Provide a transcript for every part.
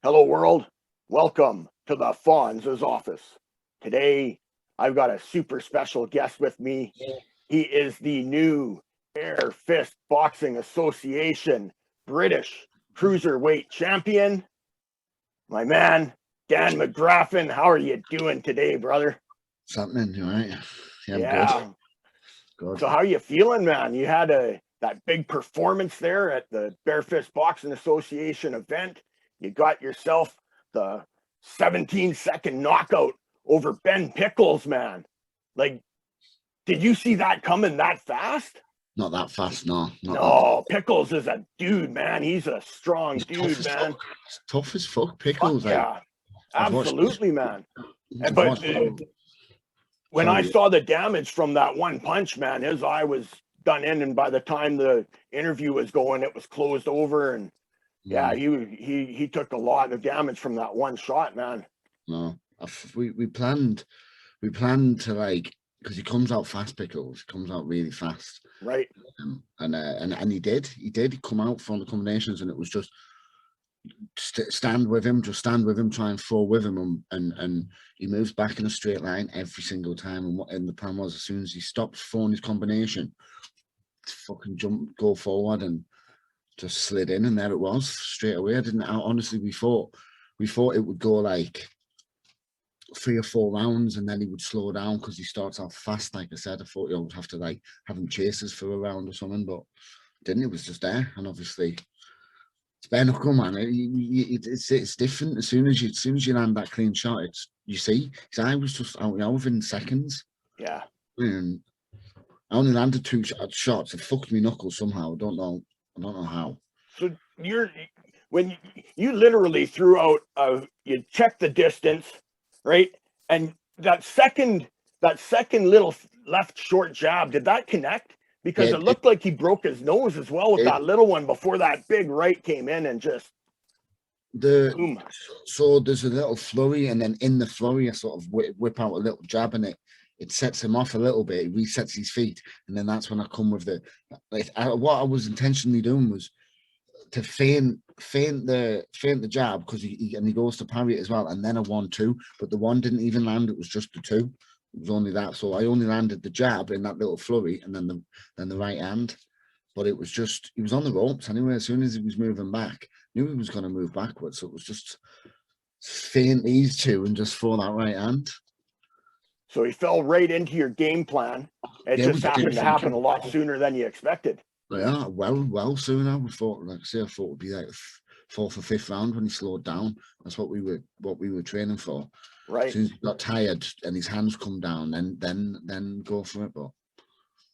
Hello world, welcome to the Fonz's office. Today, I've got a super special guest with me. He is the new Air Fist Boxing Association British Cruiserweight Champion. My man, Dan McGraffin, how are you doing today, brother? Something, you right? Yeah. Good. So how are you feeling, man? You had that big performance there at the Air Fist Boxing Association event. You got yourself the 17-second knockout over Ben Pickles, man. Like, did you see that coming that fast? Not that fast, no. No, Pickles is a dude, man. He's a strong dude, man. It's tough as fuck, Pickles. Fuck yeah, absolutely, man. But when I saw the damage from that one punch, man, his eye was done in, and by the time the interview was going, it was closed over, and yeah, he took a lot of damage from that one shot, man. No, we planned to, like, because he comes out fast, Pickles. He comes out really fast, right? And he did come out from the combinations, and it was just stand with him, try and throw with him, and he moves back in a straight line every single time. And the plan was, as soon as he stops throwing his combination, fucking go forward, and just slid in, and there it was straight away. Honestly, we thought it would go like 3 or 4 rounds, and then he would slow down because he starts off fast. Like I said, I thought you would have to like have him chases for a round or something, but didn't. It was just there, and obviously it's bare knuckle, man. It's different. As soon as you land that clean shot, you see his eye was just out within seconds. Yeah. And I only landed 2 shots. It fucked me knuckles somehow. I don't know how. So when you literally threw out, you checked the distance, right? And that second little left short jab, did that connect? Because it looked like he broke his nose as well with that little one before that big right came in and just boom. So there's a little flurry, and then in the flurry I sort of whip out a little jab, and it sets him off a little bit. It resets his feet, and then that's when I come with what I was intentionally doing was to feint the jab, because he goes to parry it as well, and then a 1-2, but the one didn't even land. It was just the 2. It was only that, so I only landed the jab in that little flurry, and then the right hand. But it was just, he was on the ropes anyway. As soon as he was moving back, knew he was going to move backwards, so it was just feint these 2 and just throw that right hand. So he fell right into your game plan. It just happened to happen a lot sooner than you expected. Yeah, well sooner. We thought, like I say, I thought it would be like 4th or 5th round when he slowed down. That's what we were training for. Right. As soon as he got tired and his hands come down, then go for it. But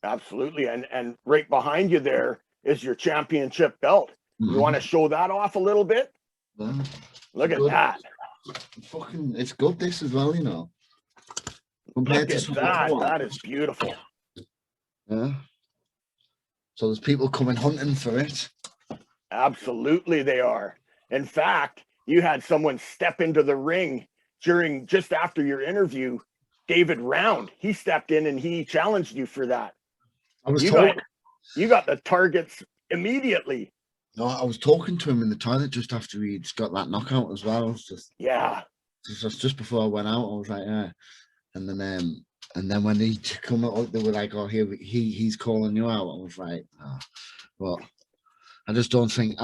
absolutely, and right behind you there is your championship belt. You want to show that off a little bit? Yeah. Look at that. Fucking, it's good, this as well, you know. Look at that. That is beautiful. Yeah. So there's people coming hunting for it. Absolutely, they are. In fact, you had someone step into the ring just after your interview. David Round, he stepped in and he challenged you for that. You got the targets immediately. No, I was talking to him in the toilet just after he'd got that knockout as well. It was just before I went out. I was like, yeah. And then when he come out, they were like, "Oh, he's calling you out." I was like, "Oh, well, I just don't think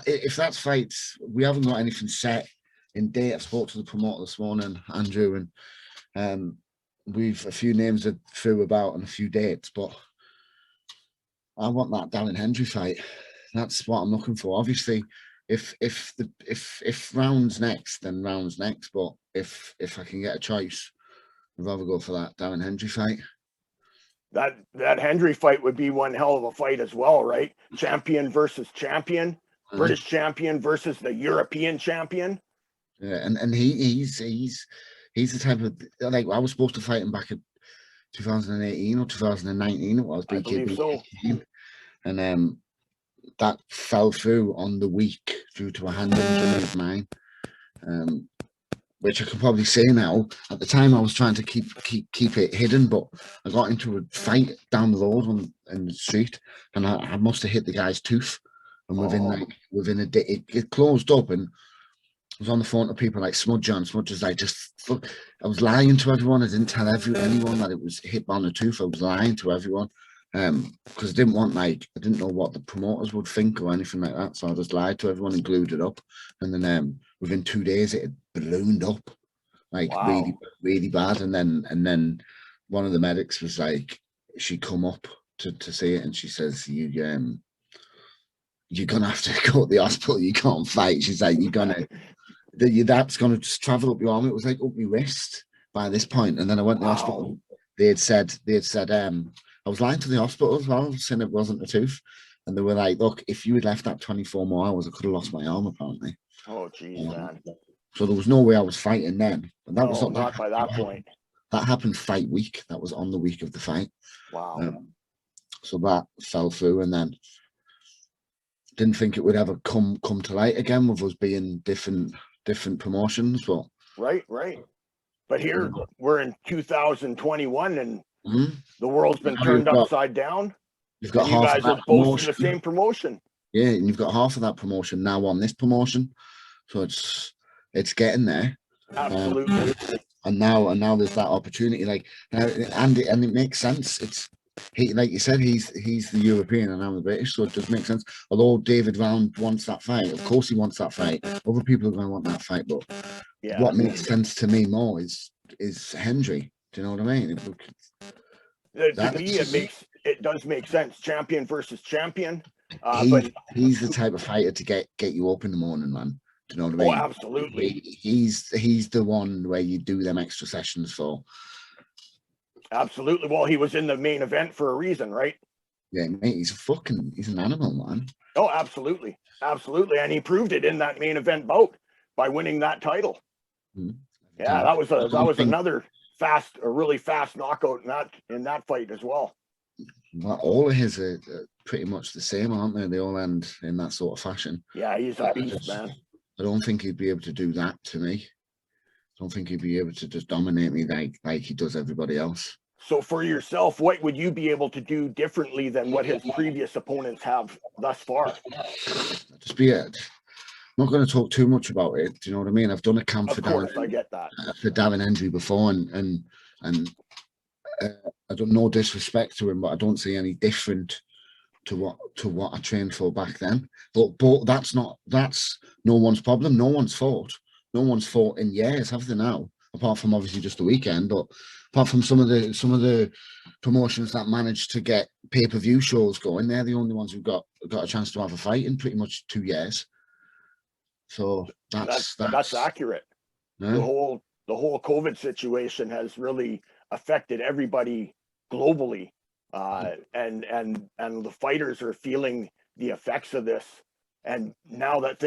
if that's fights, we haven't got anything set in date. I spoke to the promoter this morning, Andrew, and we've a few names that threw about and a few dates, but I want that Darren Hendry fight. That's what I'm looking for. Obviously, if rounds next, then rounds next. But if I can get a choice, I'd rather go for that Darren Hendry fight. That Hendry fight would be one hell of a fight as well, right? Champion versus champion, British champion versus the European champion. Yeah, and he's the type of, like, I was supposed to fight him back in 2018 or 2019. It was BKTV, so. And that fell through on the week due to a hand injury of mine. Which I can probably say now. At the time, I was trying to keep it hidden, but I got into a fight down the road in the street, and I must have hit the guy's tooth. And within a day, it closed up, and was on the phone to people like Smudge, and Smudge was like, just fuck. I was lying to everyone. I didn't tell anyone that it was hip on the tooth. I was lying to everyone. Because I didn't want, I didn't know what the promoters would think or anything like that. So I just lied to everyone and glued it up. And then within 2 days it had ballooned up, Wow. really, really bad. And then one of the medics was like, she come up to see it, and she says, you're gonna have to go to the hospital. You can't fight. She's like, that's gonna just travel up your arm. It was like up my wrist by this point. And then I went to the hospital. They had said I was lying to the hospital as well, saying it wasn't a tooth. And they were like, look, if you had left that 24 more hours, I could have lost my arm, apparently. Oh, geez, man. So there was no way I was fighting then. But that was not by that point. That happened fight week. That was on the week of the fight. Wow. So that fell through, and then didn't think it would ever come to light again with us being different promotions. But right. But here we're in 2021, and the world's been turned upside down. You've got you guys are both in the same promotion. Yeah, and you've got half of that promotion now on this promotion, so it's getting there. Absolutely. And now there's that opportunity, and it makes sense. He, like you said, he's the European and I'm the British, so it does make sense. Although David Round wants that fight, of course he wants that fight. Other people are going to want that fight, but what makes sense to me more is Hendry. Do you know what I mean? To me, it does make sense. Champion versus champion. But he's the type of fighter to get you up in the morning, man. Do you know what I mean? Oh, absolutely. He's the one where you do them extra sessions for. Absolutely. Well, he was in the main event for a reason, right? Yeah, mate, he's an animal, man. Oh, absolutely. And he proved it in that main event bout by winning that title. Yeah, that was another a really fast knockout in that fight as well. Well, all of his are pretty much the same, aren't they? They all end in that sort of fashion. Yeah, he's a beast, man. I don't think he'd be able to do that to me. I don't think he'd be able to just dominate me like he does everybody else. So for yourself, what would you be able to do differently than what his previous opponents have thus far? Just be it. I'm not going to talk too much about it. Do you know what I mean? I've done a camp for Darren Hendry before, and I don't, no disrespect to him, but I don't see any different to what I trained for back then. But that's no one's problem. No one's fought in years, have they now? Apart from obviously just the weekend, but apart from some of the promotions that managed to get pay-per-view shows going, they're the only ones who've got a chance to have a fight in pretty much 2 years. So that's accurate. Yeah. The whole COVID situation has really affected everybody globally, and the fighters are feeling the effects of this. And now that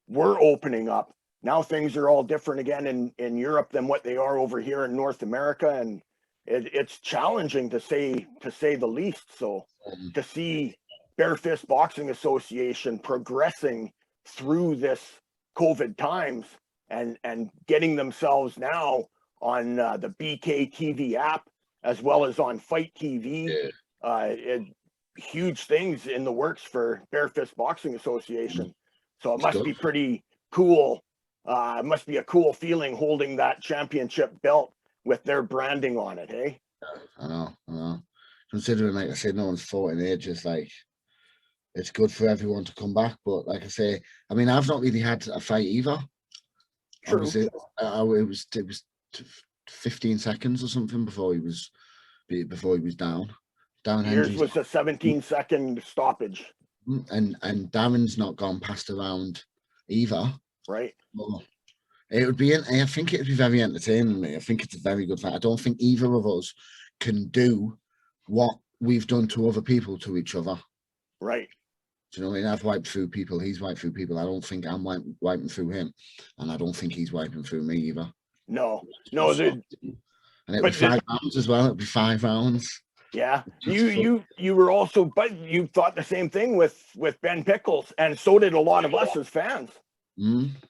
we're opening up, now things are all different again in Europe than what they are over here in North America, and it's challenging to say the least. So to see Bare Fist Boxing Association progressing through this COVID times and getting themselves now on the BKTV app as well as on FITE TV, huge things in the works for Bare Fist Boxing Association. So it must be pretty cool. It must be a cool feeling holding that championship belt with their branding on it, hey? I know. Considering, like I said, no one's fought in ages, it's good for everyone to come back. But like I say, I mean, I've not really had a fight either. True. It was 15 seconds or something before he was down. Yours was a 17-second stoppage. And Darren's not gone past a round either. Right. Well, I think it'd be very entertaining. I think it's a very good fight. I don't think either of us can do what we've done to other people to each other. Right. Do you know what I mean? I've wiped through people. He's wiped through people. I don't think I'm wiping through him, and I don't think he's wiping through me either. No. And it'll be 5 rounds as well. It'll be 5 rounds. Yeah. You were also, but you thought the same thing with Ben Pickles, and so did a lot of us as fans.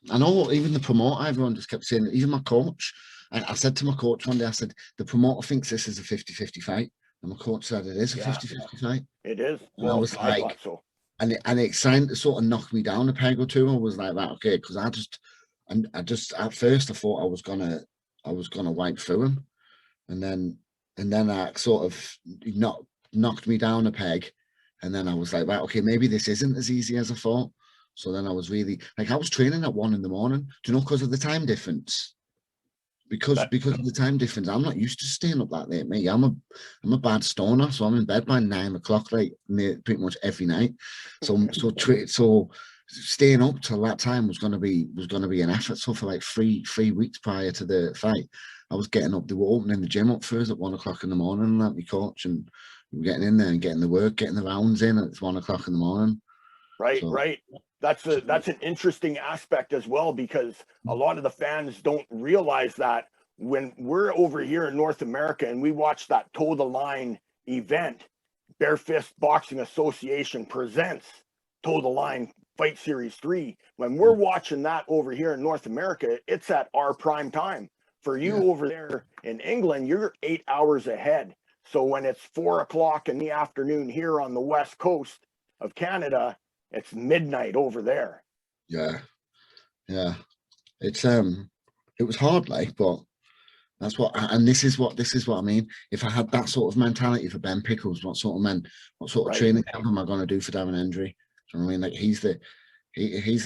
I know, even the promoter, everyone just kept saying, even my coach. I said to my coach one day, I said, the promoter thinks this is a 50-50 fight. And my coach said it is a 50-50 fight. It is. And I was like, so. And it sort of knocked me down a peg or two. I was like, that, okay, because And I just, at first I thought I was gonna wipe through him, and then I sort of knocked me down a peg, and then I was like, right, okay, maybe this isn't as easy as I thought. So then I was really like, I was training at 1 in the morning, do you know, because of the time difference. Because of the time difference, I'm not used to staying up that late, mate. I'm a bad stoner, so I'm in bed by 9 o'clock, like pretty much every night. So staying up till that time was gonna be an effort. So for like three weeks prior to the fight, I was getting up. They were opening the gym up for us at 1 o'clock in the morning, and that, my coach, and we were getting in there and getting the work, getting the rounds in at 1 o'clock in the morning. Right, So, right. That's an interesting aspect as well, because a lot of the fans don't realize that when we're over here in North America and we watch that toe the line event, Bare Fist Boxing Association presents Toe the Line Fight Series 3. When we're watching that over here in North America, it's at our prime time. For you over there in England, you're 8 hours ahead. So when it's 4 o'clock in the afternoon here on the west coast of Canada, it's midnight over there. yeah. It's it was hard, like, but that's what, and this is what I mean. If I had that sort of mentality for Ben Pickles, what sort of training camp am I going to do for Darren Hendry? Do you know what I mean? Like, he's the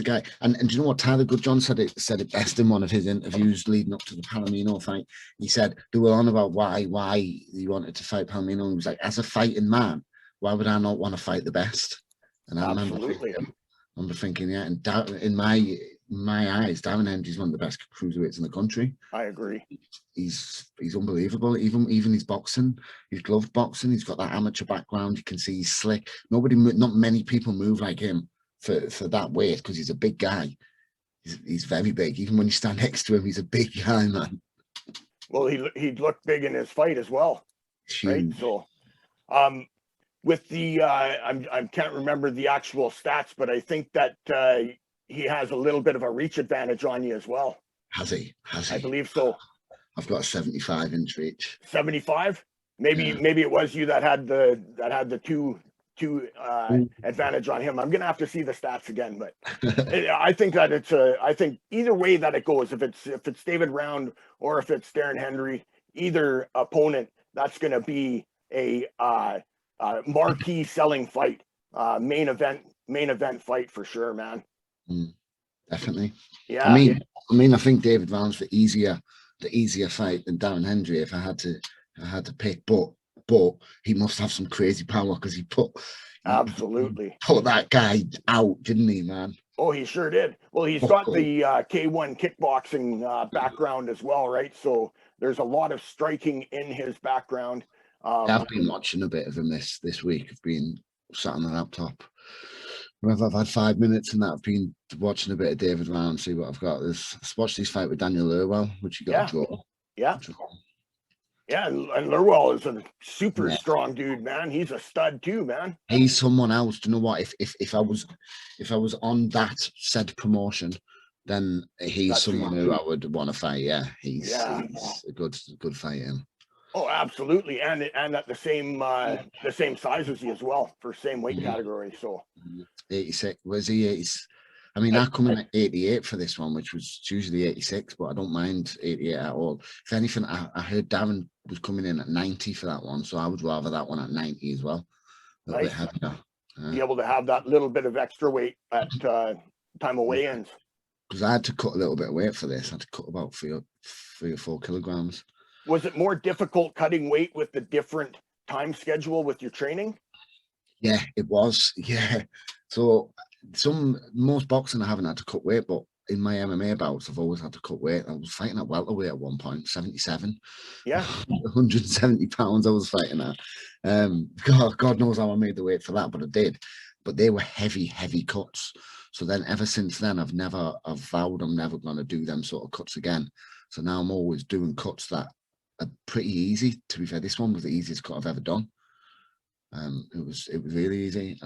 guy. And do you know what, Tyler Goodjohn said it best in one of his interviews leading up to the Palomino fight. He said they were on about why he wanted to fight Palomino, and he was like, as a fighting man, why would I not want to fight the best? And I remember thinking, yeah, and in my eyes, Darren Hendry's one of the best cruiserweights in the country. I agree. He's unbelievable. Even his boxing, his glove boxing, he's got that amateur background. You can see he's slick. Not many people move like him for that weight, because he's a big guy. He's very big. Even when you stand next to him, he's a big guy, man. Well, he looked big in his fight as well, right? So, with the I can't remember the actual stats, but I think that he has a little bit of a reach advantage on you as well. Has he? I believe so. I've got a 75-inch reach. 75? Maybe it was you that had the two advantage on him. I'm gonna have to see the stats again, but I think that I think either way that it goes, if it's David Round or if it's Darren Hendry, either opponent, that's gonna be a marquee selling fight, main event fight for sure, man. Definitely. Yeah. I mean, I think David Round's the easier fight than Darren Hendry if I had to pick, but he must have some crazy power, because he put that guy out, didn't he, man? Oh, he sure did. Well, he's got the K1 kickboxing background as well, right? So there's a lot of striking in his background. I've been watching a bit of him this week. I've been sat on the laptop. I've had 5 minutes, and that I've been watching a bit of David Round, see what I've got. Let's watch this fight with Daniel Lurwell, which he got a draw. Yeah. Yeah, and Lurwell is a super strong dude, man. He's a stud too, man. He's someone else. Do you know what? If I was on that said promotion, then he's someone who I would want to fight. Yeah, he's a good fighter. Oh, absolutely, and at the same size as he as well, for same weight category. So 86. Was he 80? I mean, I come in at 88 for this one, which was usually 86, but I don't mind 88 at all. If anything, I heard Darren was coming in at 90 for that one, so I would rather that one at 90 as well. A little bit heavier. Be able to have that little bit of extra weight at time of weigh-ins. Because I had to cut a little bit of weight for this. I had to cut about 3 or 4 kilograms. Was it more difficult cutting weight with the different time schedule with your training? Yeah, it was. Yeah. So most boxing I haven't had to cut weight, but in my MMA bouts I've always had to cut weight. I was fighting at welterweight at one point, 77. Yeah. 170 pounds I was fighting at. God knows how I made the weight for that, but I did. But they were heavy cuts. So then ever since then I've vowed I'm never going to do them sort of cuts again. So now I'm always doing cuts that are pretty easy. To be fair, this one was the easiest cut I've ever done. It was really easy.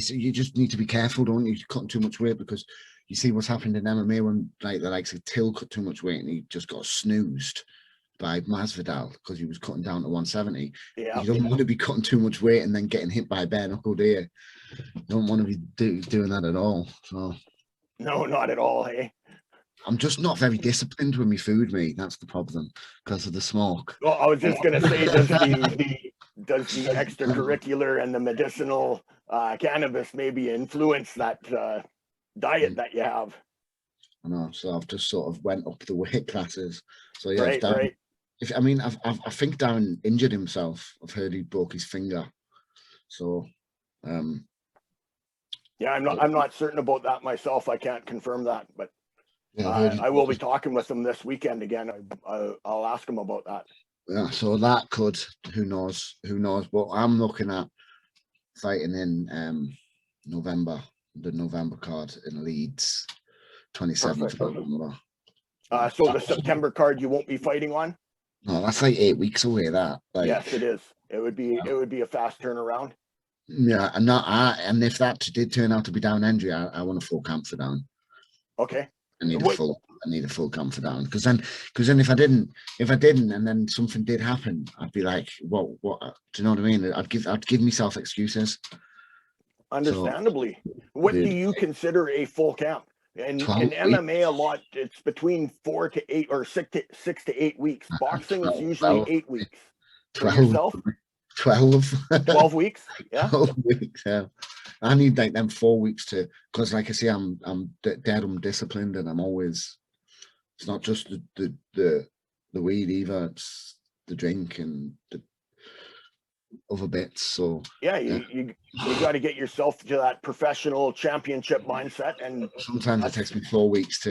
You just need to be careful, don't you? You're cutting too much weight, because you see what's happened in MMA when the likes of Till cut too much weight and he just got snoozed by Masvidal because he was cutting down to 170. Yeah, you don't want to be cutting too much weight and then getting hit by a bare knuckle, do you? You don't want to be doing that at all. So No, not at all. Hey. I'm just not very disciplined with my food, mate. That's the problem because of the smoke. Well, I was just gonna say, does the extracurricular and the medicinal cannabis maybe influence that diet that you have? I know, so I've just sort of went up the weight classes. So yeah, Right, right. I think Darren injured himself. I've heard he broke his finger. So Yeah, I'm not certain about that myself. I can't confirm that, but yeah, I will be talking with him this weekend again. I'll ask him about that. Yeah, so that could, who knows, but I'm looking at fighting in November, the November card in Leeds, 27th of November. So the September card you won't be fighting on? No, that's like 8 weeks away. That, like, yes, it is. It would be a fast turnaround. Yeah, and if that did turn out to be down injury, I want a full camp for down. Okay. I need a full camp for down, because then if I didn't, and then something did happen, I'd be like, what? Do you know what I mean? I'd give myself excuses. Understandably. So, what do you consider a full camp? And in MMA, a lot, it's between 4 to 8 or 6 to 8 weeks. Boxing is usually 8 weeks. 12. For yourself? 12. 12 weeks? Yeah. 12 weeks, yeah. I need like them 4 weeks to, because like I say, I'm dead disciplined, and I'm always, it's not just the weed either, it's the drink and the other bits. So yeah, you got to get yourself to that professional championship mindset. And sometimes it takes me 4 weeks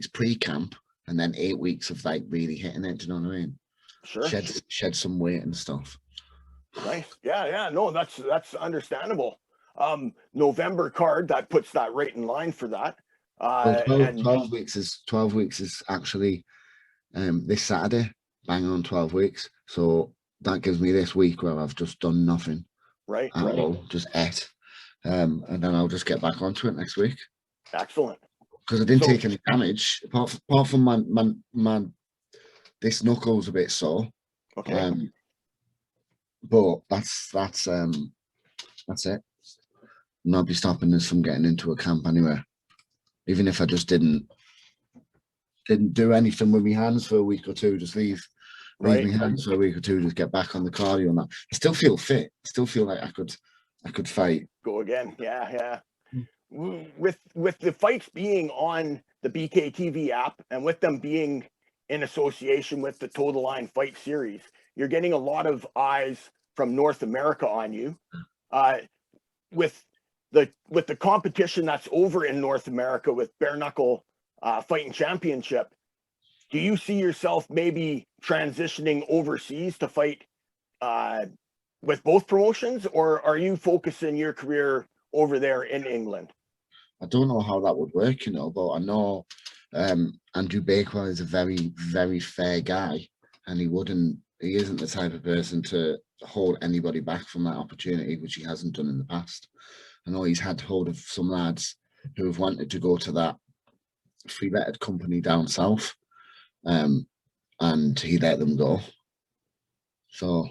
pre-camp, and then 8 weeks of like really hitting it. Do you know what I mean? Sure. Shed some weight and stuff. Nice. Yeah. No, that's understandable. November card, that puts that right in line for that. 12 weeks is actually this Saturday, bang on 12 weeks. So that gives me this week where I've just done nothing. Right. All, just ate. And then I'll just get back onto it next week. Excellent. Because I didn't take any damage apart from my this knuckle's a bit sore. Okay. But that's it. Not be stopping us from getting into a camp anyway. Even if I just didn't do anything with my hands for a week or two, just leave my hands for a week or two, just get back on the cardio and that. I still feel fit. I still feel like I could fight. Go again. Yeah. With the fights being on the BKTV app, and with them being in association with the Total Line Fight Series, you're getting a lot of eyes from North America on you. With the competition that's over in North America with Bare Knuckle Fighting Championship, do you see yourself maybe transitioning overseas to fight with both promotions, or are you focusing your career over there in England? I don't know how that would work, but I know Andrew Bakewell is a very, very fair guy, and he isn't the type of person to hold anybody back from that opportunity, which he hasn't done in the past. I know he's had hold of some lads who have wanted to go to that three-lettered company down south, and he let them go. So,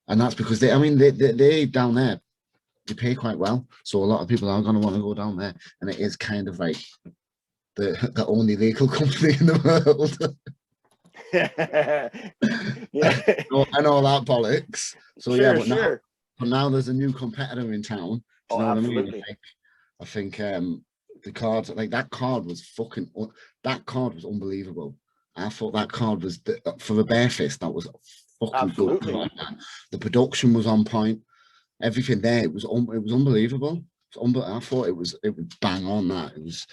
and that's because they down there, they pay quite well. So a lot of people are going to want to go down there, and it is kind of like the only legal company in the world. Yeah. I know that bollocks. So sure, yeah, but now there's a new competitor in town. Do you know absolutely. what I mean? I think the card, like that card was unbelievable. I thought that card was for a bare fist. That was fucking absolutely good. The production was on point. Everything there, it was unbelievable. I thought it was bang on. That it was.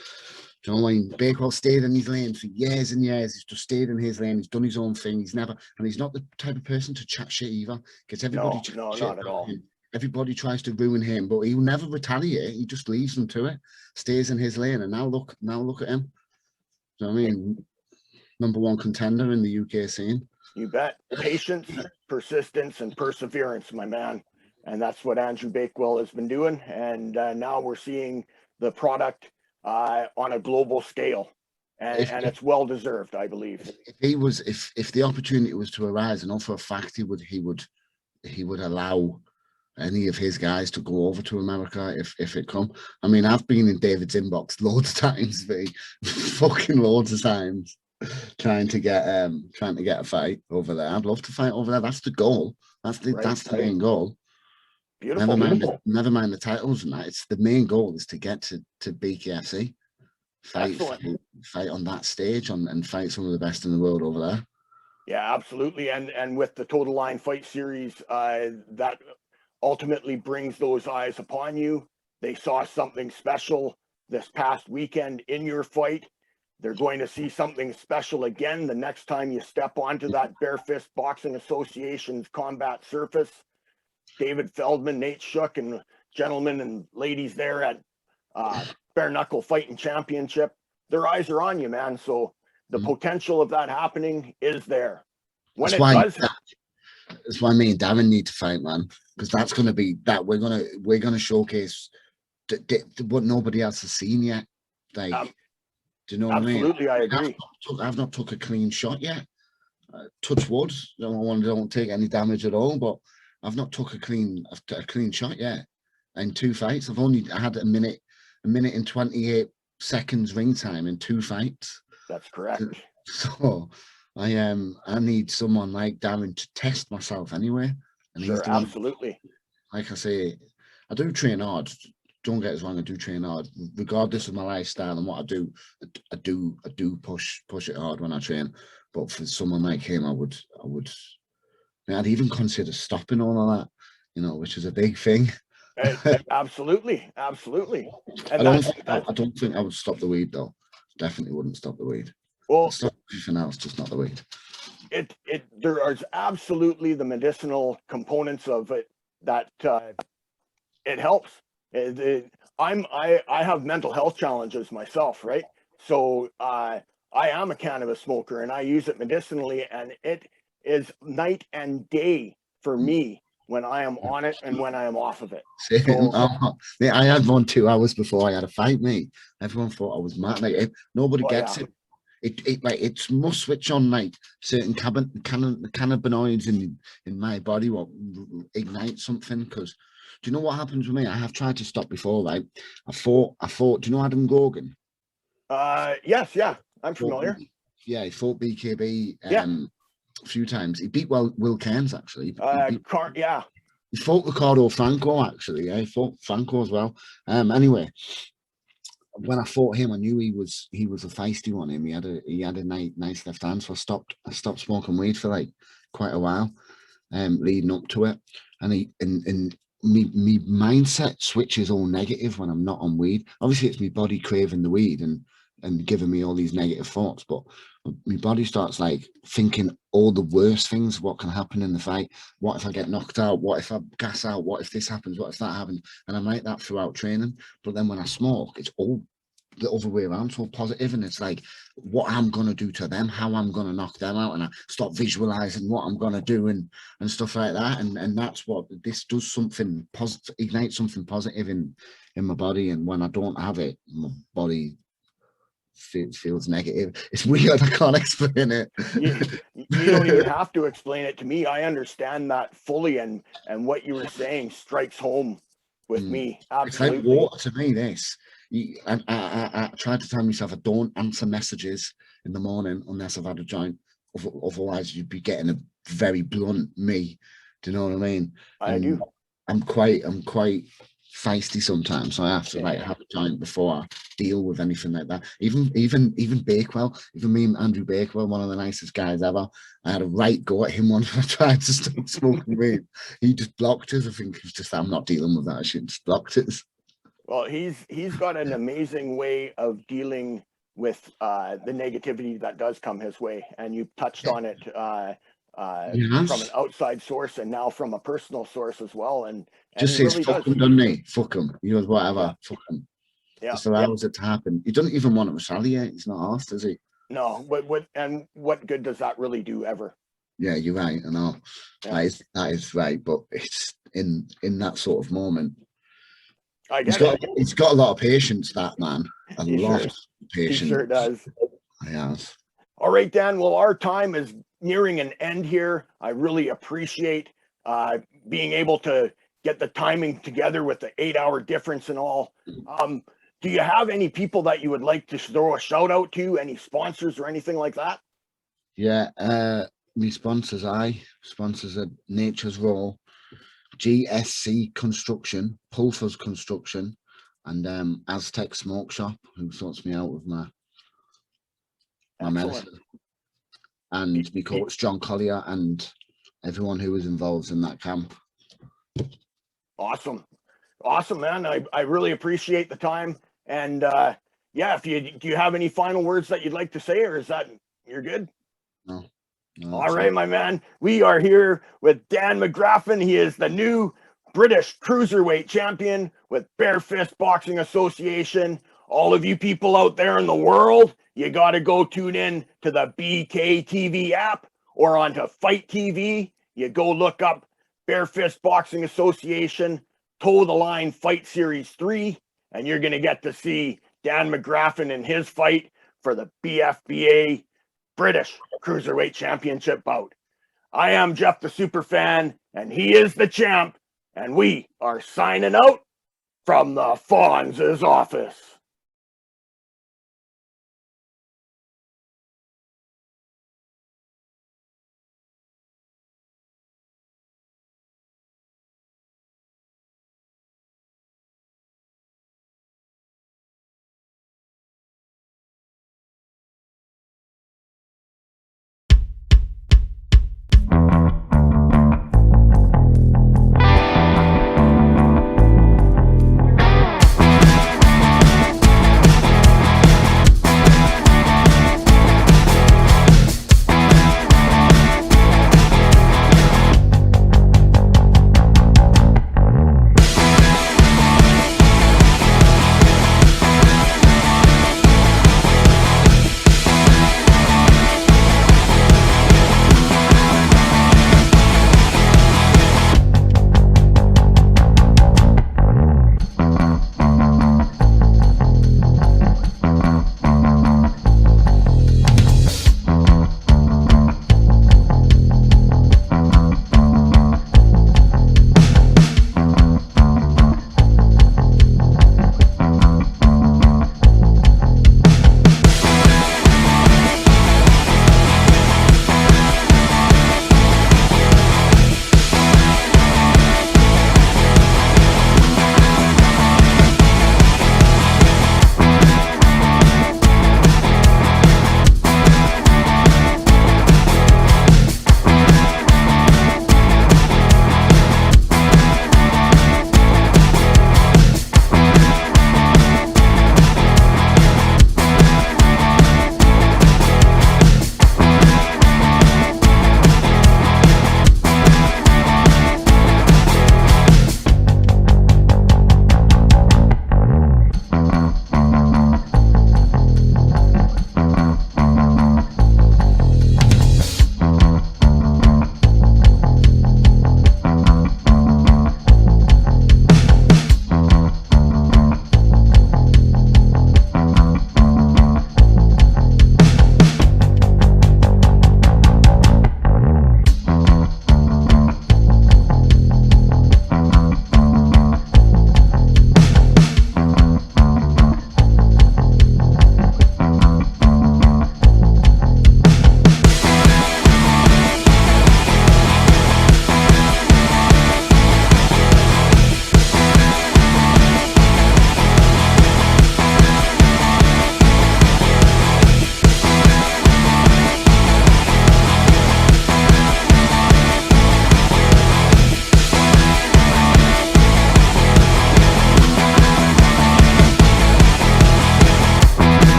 Do you know what I mean? Bakewell stayed in his lane for years and years. He's just stayed in his lane. He's done his own thing. He's not the type of person to chat shit either. Because everybody no, not at all. Everybody tries to ruin him, but he'll never retaliate. He just leaves them to it, stays in his lane, and now look at him. Do you know what I mean? #1 contender in the UK scene. You bet. Patience, persistence, and perseverance, my man. And that's what Andrew Bakewell has been doing. And now we're seeing the product on a global scale, and it's well deserved, I believe. If the opportunity was to arise, and for a fact he would allow any of his guys to go over to America if it come. I mean, I've been in David's inbox loads of times, fucking loads of times, trying to get a fight over there. I'd love to fight over there. That's the goal. That's the main goal. Beautiful. Never mind the titles and that. It's the main goal is to get to BKFC, fight on that stage and fight some of the best in the world over there. Yeah, absolutely. And with the Total Line Fight Series, that ultimately brings those eyes upon you. They saw something special this past weekend in your fight. They're going to see something special again the next time you step onto that Bare Fist Boxing Association's combat surface. David Feldman, Nate Shook, and gentlemen and ladies there at Bare Knuckle Fighting Championship, their eyes are on you, man. So the potential of that happening is there. When That's why me and Darren need to fight, man, because that's going to be that we're gonna showcase what nobody else has seen yet. Like, do you know what I mean? Absolutely, I agree. I've not took a clean shot yet. Touch wood. Don't take any damage at all, but I've not took a clean shot yet. In 2 fights, I had a minute and 28 seconds ring time in 2 fights. That's correct. So I need someone like Darren to test myself anyway. And sure, absolutely. Like I say, I do train hard. Don't get us wrong, I do train hard, regardless of my lifestyle and what I do push it hard when I train. But for someone like him, I'd even consider stopping all of that, which is a big thing. Absolutely. And I don't think I would stop the weed though. Definitely wouldn't stop the weed. Well, stop everything else, just not the weed. There is absolutely the medicinal components of it that it helps. I have mental health challenges myself, right? So I am a cannabis smoker and I use it medicinally, and it is night and day for me when I am on it and when I am off of it. I had one 2 hours before I had a fight, mate. Everyone thought I was mad. Like, nobody gets it. It must switch on like certain cannabinoids in my body, what ignite something. Because do you know what happens with me? I have tried to stop before, right? I fought. Do you know Adam Gorgon? Yes, yeah, I'm familiar. Yeah, he fought BKB a few times. He beat Will Cairns actually. He fought Ricardo Franco actually. Yeah, he fought Franco as well. Anyway, when I fought him, I knew he was a feisty one. He had a nice left hand, so I stopped smoking weed for like quite a while, leading up to it. And me mindset switches all negative when I'm not on weed. Obviously, it's my body craving the weed and giving me all these negative thoughts, but my body starts like thinking all the worst things, what can happen in the fight. What if I get knocked out? What if I gas out? What if this happens? What if that happens? And I'm like that throughout training. But then when I smoke, it's all the other way around, so positive, and it's like what I'm gonna do to them, how I'm gonna knock them out, and I stop visualizing what I'm gonna do and stuff like that, and that's what this does, something positive, ignites something positive in my body. And when I don't have it, my body feels negative. It's weird. I can't explain it. You don't even have to explain it to me. I understand that fully, and what you were saying strikes home with me. Absolutely. It's like water to me, this. I try to tell myself I don't answer messages in the morning unless I've had a joint. Otherwise, you'd be getting a very blunt me. Do you know what I mean? I do. I'm quite feisty sometimes, so I have to like have a joint before I deal with anything like that. Even Bakewell, even me and Andrew Bakewell, one of the nicest guys ever. I had a right go at him once when I tried to stop smoking weed. He just blocked us. I think it's just I'm not dealing with that. I should just blocked us. Well, he's got an amazing way of dealing with the negativity that does come his way, and you touched on it from an outside source and now from a personal source as well. And just says, really fuck him, doesn't he? Fuck him. He goes, whatever, fuck him. Yeah. Just allows it to happen. He doesn't even want to retaliate. He's not asked, does he? No, but what good does that really do ever? Yeah, you're right. I know. Yeah. That is right. But it's in that sort of moment. He's got a lot of patience, that man. A lot of patience. He sure does. He has. All right, Dan. Well, our time is nearing an end here. I really appreciate being able to get the timing together with the 8-hour difference and all. Do you have any people that you would like to throw a shout out to? Any sponsors or anything like that? Yeah, me sponsors at Nature's Roll, GSC Construction, Pulfers Construction, and Aztec Smoke Shop, who sorts me out with my medicine, and me coach John Collier and everyone who was involved in that camp. Awesome, man. I really appreciate the time. And yeah, do you have any final words that you'd like to say, or is that you're good? No. All right, my man. We are here with Dan McGraffin. He is the new British Cruiserweight champion with Bare Fist Boxing Association. All of you people out there in the world, you got to go tune in to the BKTV app or onto FITE TV. You go look up Bare Fist Boxing Association, Toe the Line Fight Series 3, and you're going to get to see Dan McGraffin in his fight for the BFBA British Cruiserweight Championship bout. I am Jeff the Superfan, and he is the champ, and we are signing out from the Fonz's office.